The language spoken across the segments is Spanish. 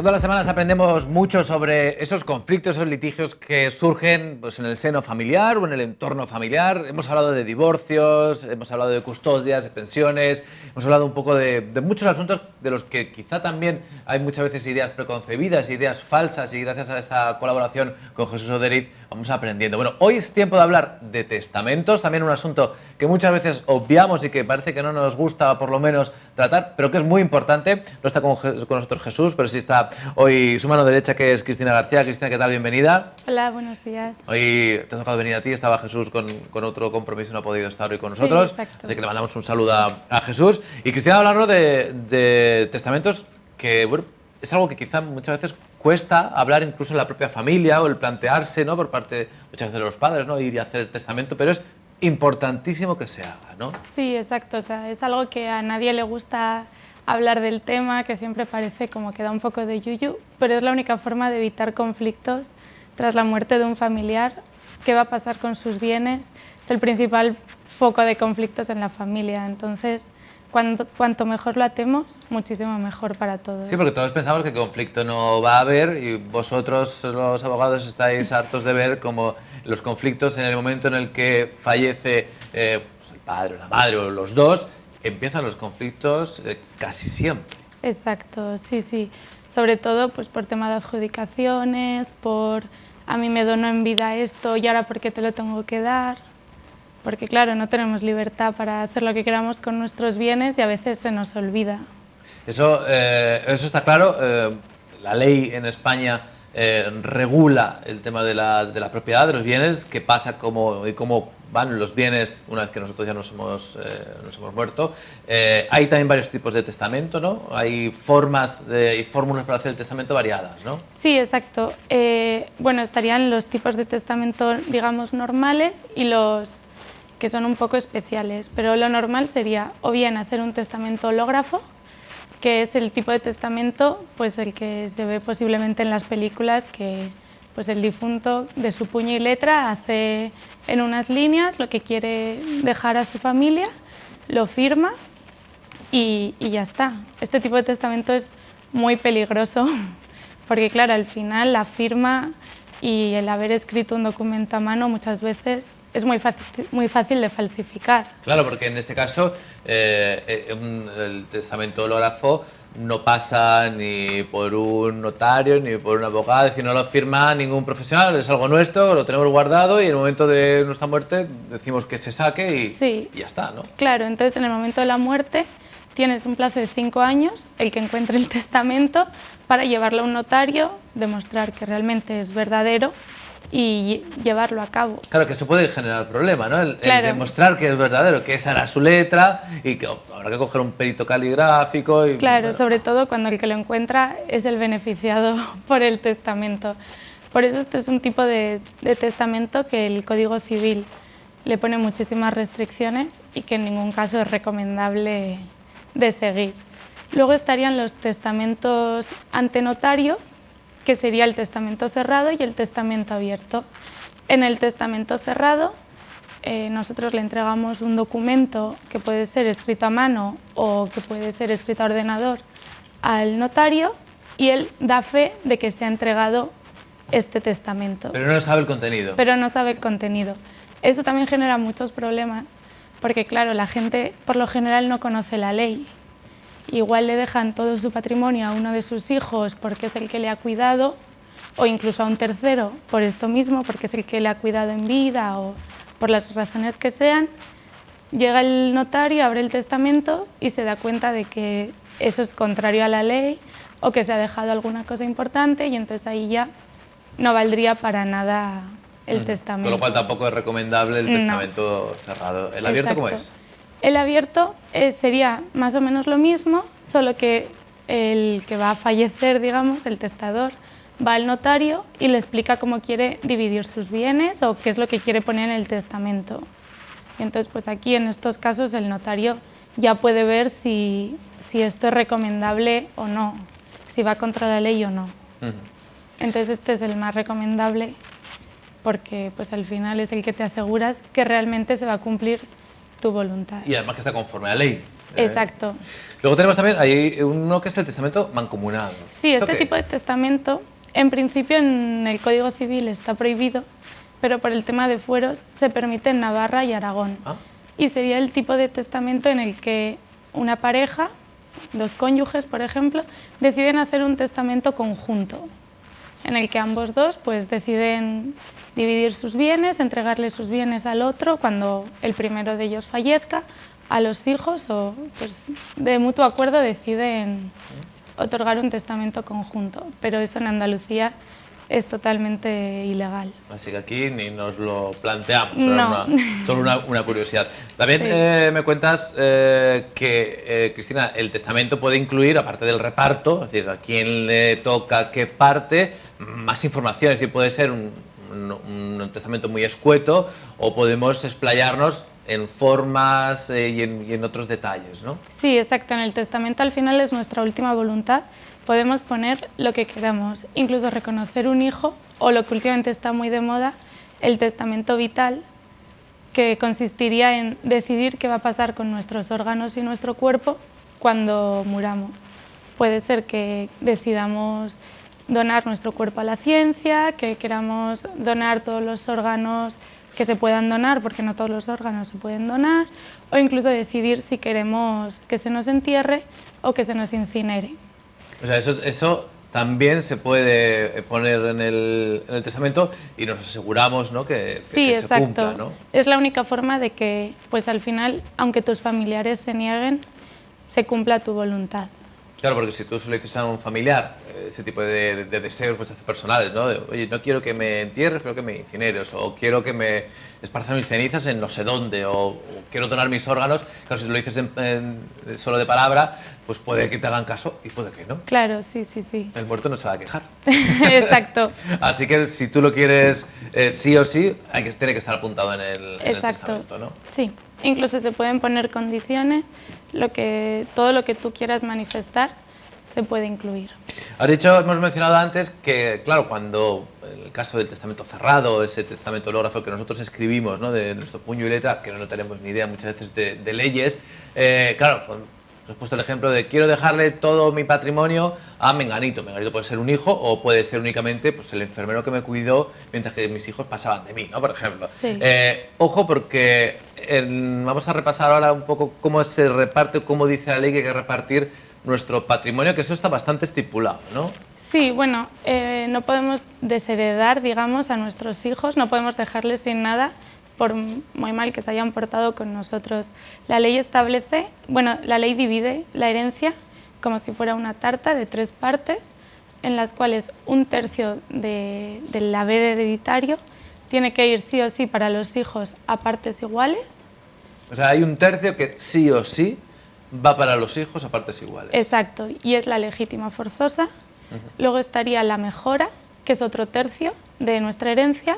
Todas las semanas aprendemos mucho sobre esos conflictos, esos litigios que surgen pues, en el seno familiar o en el entorno familiar. Hemos hablado de divorcios, hemos hablado de custodias, de pensiones, hemos hablado un poco de muchos asuntos de los que quizá también hay muchas veces ideas preconcebidas, ideas falsas, y gracias a esa colaboración con Jesús Oderiz vamos aprendiendo. Bueno, hoy es tiempo de hablar de testamentos, también un asunto que muchas veces obviamos y que parece que no nos gusta por lo menos tratar, pero que es muy importante. No está con nosotros Jesús, pero sí está hoy su mano derecha, que es Cristina García. Cristina, ¿qué tal? Bienvenida. Hola, buenos días. Hoy te ha tocado venir a ti, estaba Jesús con otro compromiso, no ha podido estar hoy con nosotros. Sí, exacto. Así que le mandamos un saludo a Jesús. Y Cristina va a hablarnos de testamentos, que bueno, es algo que quizá muchas veces cuesta hablar incluso en la propia familia, o el plantearse, ¿no?, por parte muchas veces de los padres, ¿no?, ir y hacer el testamento, pero es importantísimo que se haga, ¿no? Sí, exacto. O sea, es algo que a nadie le gusta hablar del tema, que siempre parece como que da un poco de yuyu, pero es la única forma de evitar conflictos tras la muerte de un familiar. ¿Qué va a pasar con sus bienes? Es el principal foco de conflictos en la familia. Entonces, cuanto mejor lo atemos, muchísimo mejor para todos. Sí, porque todos pensamos que conflicto no va a haber, y vosotros, los abogados, estáis hartos de ver como los conflictos en el momento en el que fallece pues el padre o la madre o los dos, empiezan los conflictos casi siempre. Exacto, sí, sí. Sobre todo pues por tema de adjudicaciones, por a mí me donó en vida esto y ahora ¿por qué te lo tengo que dar? Porque claro, no tenemos libertad para hacer lo que queramos con nuestros bienes y a veces se nos olvida. Eso está claro. La ley en España regula el tema de la propiedad de los bienes, qué pasa y cómo van los bienes una vez que nosotros ya nos hemos muerto. Hay también varios tipos de testamento, ¿no? Hay formas y fórmulas para hacer el testamento variadas, ¿no? Sí, exacto. Bueno, estarían los tipos de testamento, digamos, normales y los que son un poco especiales, pero lo normal sería o bien hacer un testamento hológrafo, que es el tipo de testamento pues el que se ve posiblemente en las películas, que pues el difunto de su puño y letra hace en unas líneas lo que quiere dejar a su familia, lo firma y ya está. Este tipo de testamento es muy peligroso porque claro, al final la firma y el haber escrito un documento a mano muchas veces es muy fácil de falsificar. Claro, porque en este caso el testamento hológrafo no pasa ni por un notario ni por un abogado, es decir, no lo firma ningún profesional, es algo nuestro, lo tenemos guardado y en el momento de nuestra muerte decimos que se saque y, sí, y ya está, ¿no? Claro, entonces en el momento de la muerte tienes un plazo de 5 años, el que encuentre el testamento, para llevarlo a un notario, demostrar que realmente es verdadero y llevarlo a cabo. Claro, que eso puede generar problema, ¿no? Claro. El demostrar que es verdadero, que esa era su letra y que habrá que coger un perito caligráfico. Y, claro, bueno, sobre todo cuando el que lo encuentra es el beneficiado por el testamento. Por eso este es un tipo de testamento que el Código Civil le pone muchísimas restricciones y que en ningún caso es recomendable de seguir. Luego estarían los testamentos ante notario, que sería el testamento cerrado y el testamento abierto. En el testamento cerrado nosotros le entregamos un documento que puede ser escrito a mano o que puede ser escrito a ordenador al notario y él da fe de que se ha entregado este testamento. Pero no sabe el contenido. Pero no sabe el contenido. Esto también genera muchos problemas porque, claro, la gente por lo general no conoce la ley. Igual le dejan todo su patrimonio a uno de sus hijos porque es el que le ha cuidado, o incluso a un tercero por esto mismo, porque es el que le ha cuidado en vida o por las razones que sean. Llega el notario, abre el testamento y se da cuenta de que eso es contrario a la ley o que se ha dejado alguna cosa importante y entonces ahí ya no valdría para nada el testamento. Con lo cual tampoco es recomendable el testamento cerrado. ¿El abierto cómo es? El abierto sería más o menos lo mismo, solo que el que va a fallecer, digamos, el testador, va al notario y le explica cómo quiere dividir sus bienes o qué es lo que quiere poner en el testamento. Y entonces, pues aquí en estos casos el notario ya puede ver si esto es recomendable o no, si va contra la ley o no. Entonces este es el más recomendable porque pues al final es el que te aseguras que realmente se va a cumplir tu voluntad. Y además que está conforme a la ley. Exacto. Luego tenemos también hay uno que es el testamento mancomunado. Sí, este tipo de testamento, en principio en el Código Civil está prohibido, pero por el tema de fueros se permite en Navarra y Aragón. Y sería el tipo de testamento en el que una pareja, dos cónyuges, por ejemplo, deciden hacer un testamento conjunto, en el que ambos dos pues, deciden dividir sus bienes, entregarle sus bienes al otro cuando el primero de ellos fallezca, a los hijos, o pues, de mutuo acuerdo deciden otorgar un testamento conjunto, pero eso en Andalucía es totalmente ilegal. Así que aquí ni nos lo planteamos, no. Solo una curiosidad. También sí. Me cuentas que, Cristina, el testamento puede incluir, aparte del reparto, es decir, a quién le toca qué parte, más información, es decir, puede ser un testamento muy escueto o podemos explayarnos en formas y en otros detalles, ¿no? Sí, exacto. En el testamento al final es nuestra última voluntad. Podemos poner lo que queramos, incluso reconocer un hijo o lo que últimamente está muy de moda, el testamento vital, que consistiría en decidir qué va a pasar con nuestros órganos y nuestro cuerpo cuando muramos. Puede ser que decidamos donar nuestro cuerpo a la ciencia, que queramos donar todos los órganos que se puedan donar, porque no todos los órganos se pueden donar, o incluso decidir si queremos que se nos entierre o que se nos incinere. O sea, eso también se puede poner en el testamento y nos aseguramos, ¿no? que sí, se cumpla, ¿no? Es la única forma de que, pues al final, aunque tus familiares se nieguen, se cumpla tu voluntad. Claro, porque si tú se lo dices a un familiar, ese tipo de deseos pues, personales, ¿no? Oye, no quiero que me entierres, quiero que me incineres, o quiero que me esparzan mis cenizas en no sé dónde, o quiero donar mis órganos. Claro, si lo dices solo de palabra, pues puede que te hagan caso y puede que no. Claro, sí, sí, sí. El muerto no se va a quejar. Exacto. Así que si tú lo quieres sí o sí, tiene que estar apuntado en el testamento, ¿no? Sí. Incluso se pueden poner condiciones, todo lo que tú quieras manifestar se puede incluir. Has dicho, hemos mencionado antes que, claro, cuando en el caso del testamento cerrado, ese testamento hológrafo que nosotros escribimos, ¿no? De nuestro puño y letra, que no tenemos ni idea muchas veces de leyes, claro, os he puesto el ejemplo de quiero dejarle todo mi patrimonio a Menganito. Menganito puede ser un hijo o puede ser únicamente pues, el enfermero que me cuidó mientras que mis hijos pasaban de mí, ¿no? Por ejemplo. Sí. Ojo, porque vamos a repasar ahora un poco cómo se reparte, cómo dice la ley que hay que repartir nuestro patrimonio, que eso está bastante estipulado, ¿no? Sí, bueno, no podemos desheredar, digamos, a nuestros hijos, no podemos dejarles sin nada, por muy mal que se hayan portado con nosotros. La ley establece, bueno, la ley divide la herencia como si fuera una tarta de 3 partes, en las cuales 1/3 del haber hereditario tiene que ir sí o sí para los hijos a partes iguales. O sea, hay 1/3 que sí o sí va para los hijos a partes iguales. Exacto, y es la legítima forzosa. Luego estaría la mejora, que es otro 1/3 de nuestra herencia,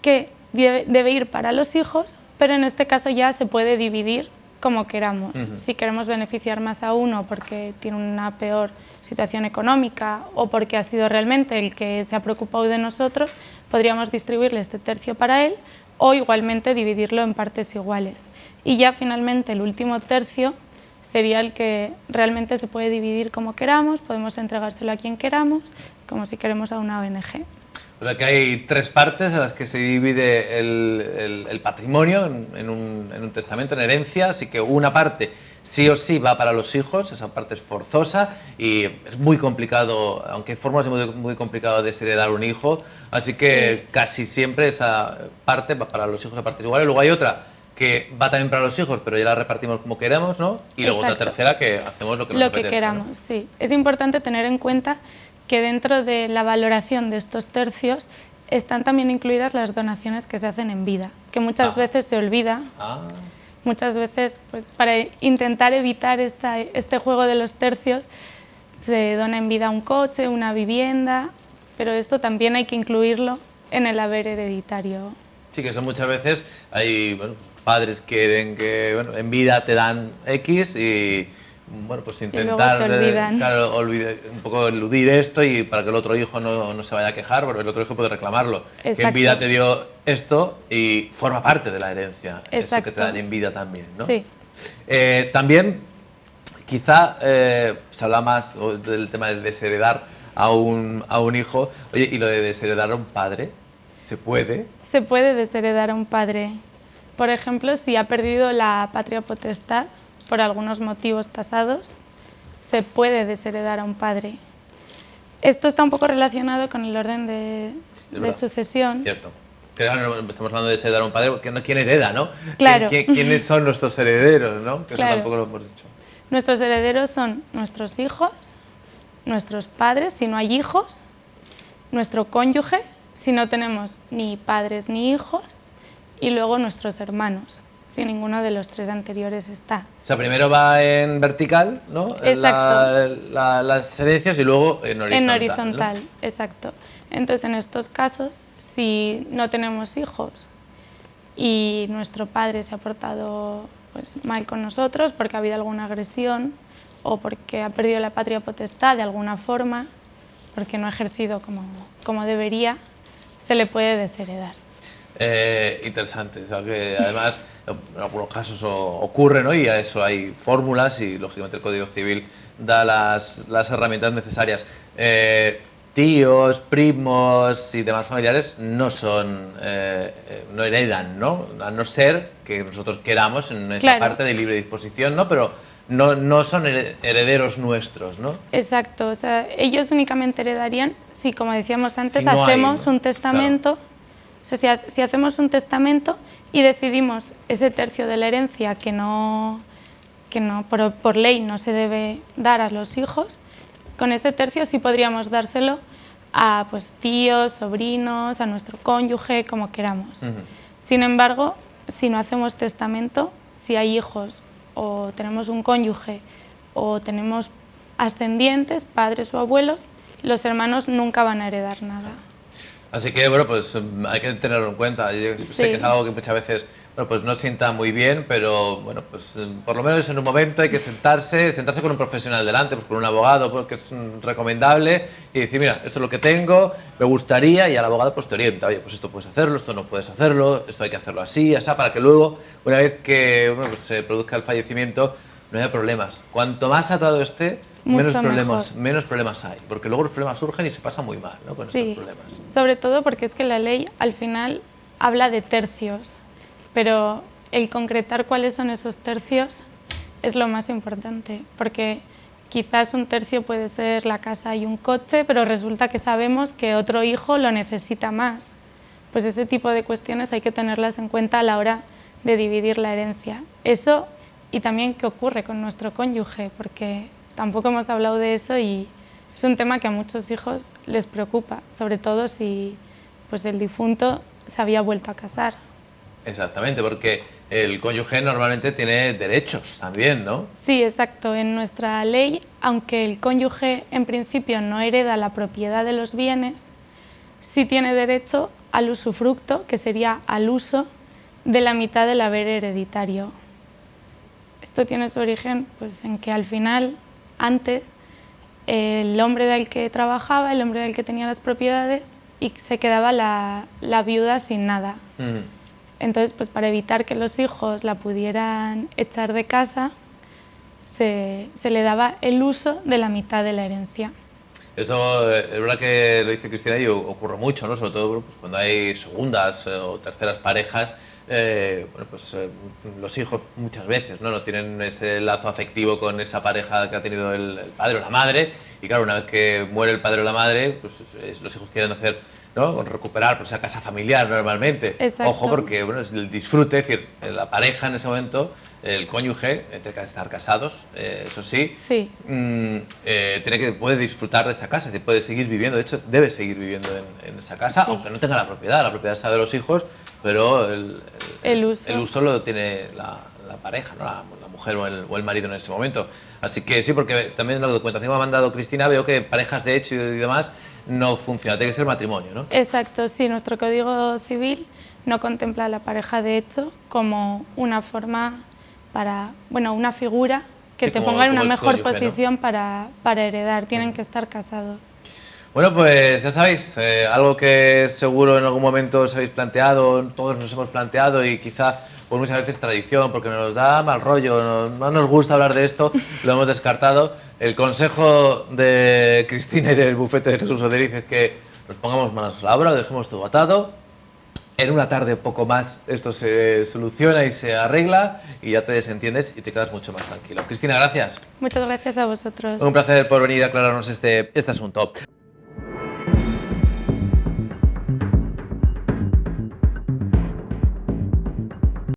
que debe ir para los hijos, pero en este caso ya se puede dividir como queramos. Si queremos beneficiar más a uno porque tiene una peor situación económica o porque ha sido realmente el que se ha preocupado de nosotros, podríamos distribuirle este 1/3 para él o igualmente dividirlo en partes iguales. Y ya finalmente el último 1/3 sería el que realmente se puede dividir como queramos, podemos entregárselo a quien queramos, como si queremos a una ONG. O sea que hay 3 partes en las que se divide el patrimonio en un testamento, en herencia, así que una parte sí o sí va para los hijos, esa parte es forzosa y es muy complicado, aunque hay formas muy complicado de heredar un hijo, así que casi siempre esa parte va para los hijos a partes iguales. Luego hay otra que va también para los hijos, pero ya la repartimos como queremos, ¿no? Y luego otra tercera que hacemos lo que nos apetezca, queramos, ¿no? Sí. Es importante tener en cuenta que dentro de la valoración de estos tercios están también incluidas las donaciones que se hacen en vida, que muchas veces se olvida. Muchas veces, pues, para intentar evitar este juego de los tercios, se dona en vida un coche, una vivienda, pero esto también hay que incluirlo en el haber hereditario. Sí, que eso muchas veces hay padres quieren que en vida te dan X y pues intentar claro, un poco eludir esto y para que el otro hijo no se vaya a quejar, porque el otro hijo puede reclamarlo. Exacto. Que en vida te dio esto y forma parte de la herencia, eso que te dan en vida también, ¿no? Sí. También Quizá se habla más del tema de desheredar a un hijo. Oye, ¿y lo de desheredar a un padre? ¿Se puede? Se puede desheredar a un padre. Por ejemplo, si ha perdido la patria potestad por algunos motivos tasados, se puede desheredar a un padre. Esto está un poco relacionado con el orden de sucesión. Cierto. Que ahora no estamos hablando de desheredar a un padre, porque no quién hereda, ¿no? Claro. ¿Quiénes son nuestros herederos, no? Que claro. Eso tampoco lo hemos dicho. Nuestros herederos son nuestros hijos, nuestros padres, si no hay hijos, nuestro cónyuge, si no tenemos ni padres ni hijos, y luego nuestros hermanos, si ninguno de los tres anteriores está. O sea, primero va en vertical, ¿no? Exacto. Las herencias y luego en horizontal. En horizontal, ¿no? exacto. Entonces, en estos casos, si no tenemos hijos y nuestro padre se ha portado pues, mal con nosotros porque ha habido alguna agresión o porque ha perdido la patria potestad de alguna forma, porque no ha ejercido como debería, se le puede desheredar. Interesante, o sea, que además en algunos casos ocurre, ¿no? Y a eso hay fórmulas y lógicamente el Código Civil da las herramientas necesarias. Tíos, primos y demás familiares no no heredan, ¿no? A no ser que nosotros queramos en esa claro. parte de libre disposición, ¿no? Pero no son herederos nuestros, ¿no? Exacto, o sea, ellos únicamente heredarían si, como decíamos antes, si no hacemos hay, un testamento. Claro. O sea, si hacemos un testamento y decidimos ese tercio de la herencia que por ley no se debe dar a los hijos, con ese tercio sí podríamos dárselo a pues, tíos, sobrinos, a nuestro cónyuge, como queramos. Sin embargo, si no hacemos testamento, si hay hijos o tenemos un cónyuge o tenemos ascendientes, padres o abuelos, los hermanos nunca van a heredar nada. Así que, bueno, pues hay que tenerlo en cuenta. Yo sé que es algo que muchas veces, bueno, pues no sienta muy bien, pero, bueno, pues por lo menos en un momento hay que sentarse con un profesional delante, pues con un abogado, porque es recomendable, y decir, mira, esto es lo que tengo, me gustaría, y al abogado pues te orienta, oye, pues esto puedes hacerlo, esto no puedes hacerlo, esto hay que hacerlo así, así, para que luego, una vez que bueno, pues se produzca el fallecimiento, no haya problemas. Cuanto más atado esté, menos problemas hay, porque luego los problemas surgen y se pasa muy mal, ¿no? Con estos problemas. Sobre todo porque es que la ley al final habla de tercios, pero el concretar cuáles son esos tercios es lo más importante, porque quizás un tercio puede ser la casa y un coche, pero resulta que sabemos que otro hijo lo necesita más. Pues ese tipo de cuestiones hay que tenerlas en cuenta a la hora de dividir la herencia. Eso y también qué ocurre con nuestro cónyuge, porque tampoco hemos hablado de eso y es un tema que a muchos hijos les preocupa, sobre todo si pues, el difunto se había vuelto a casar. Exactamente, porque el cónyuge normalmente tiene derechos también, ¿no? Sí, exacto. En nuestra ley, aunque el cónyuge en principio no hereda la propiedad de los bienes, sí tiene derecho al usufructo, que sería al uso de la mitad del haber hereditario. Esto tiene su origen pues, en que al final, antes, el hombre era el que trabajaba, el hombre era el que tenía las propiedades y se quedaba la viuda sin nada. Entonces, pues para evitar que los hijos la pudieran echar de casa, se le daba el uso de la mitad de la herencia. Esto es verdad que lo dice Cristina y ocurre mucho, ¿no? Sobre todo pues, cuando hay segundas o terceras parejas. Bueno, pues los hijos muchas veces no tienen ese lazo afectivo con esa pareja que ha tenido el padre o la madre, y claro, una vez que muere el padre o la madre, pues los hijos quieren hacer, ¿no? Recuperar pues, esa casa familiar normalmente. Exacto. Ojo, porque bueno, es el disfrute, es decir, la pareja en ese momento, el cónyuge, tiene que estar casados, eso sí, puede disfrutar de esa casa, puede seguir viviendo, de hecho debe seguir viviendo en esa casa, aunque no tenga la propiedad está de los hijos, pero el uso lo tiene la pareja, ¿no? La mujer o el marido en ese momento. Así que sí, porque también en la documentación que me ha mandado Cristina veo que parejas de hecho y demás no funciona, tiene que ser matrimonio, ¿no? Exacto, sí, nuestro Código Civil no contempla a la pareja de hecho como una forma una figura que te ponga en una mejor posición, ¿no? para heredar, tienen que estar casados. Bueno, pues ya sabéis, algo que seguro en algún momento os habéis planteado, todos nos hemos planteado y quizá por muchas veces tradición, porque nos da mal rollo, no nos gusta hablar de esto, lo hemos descartado. El consejo de Cristina y del bufete de Jesús Oderiz es que nos pongamos manos a la obra, lo dejemos todo atado. En una tarde poco más esto se soluciona y se arregla y ya te desentiendes y te quedas mucho más tranquilo. Cristina, gracias. Muchas gracias a vosotros. Un placer por venir a aclararnos este asunto.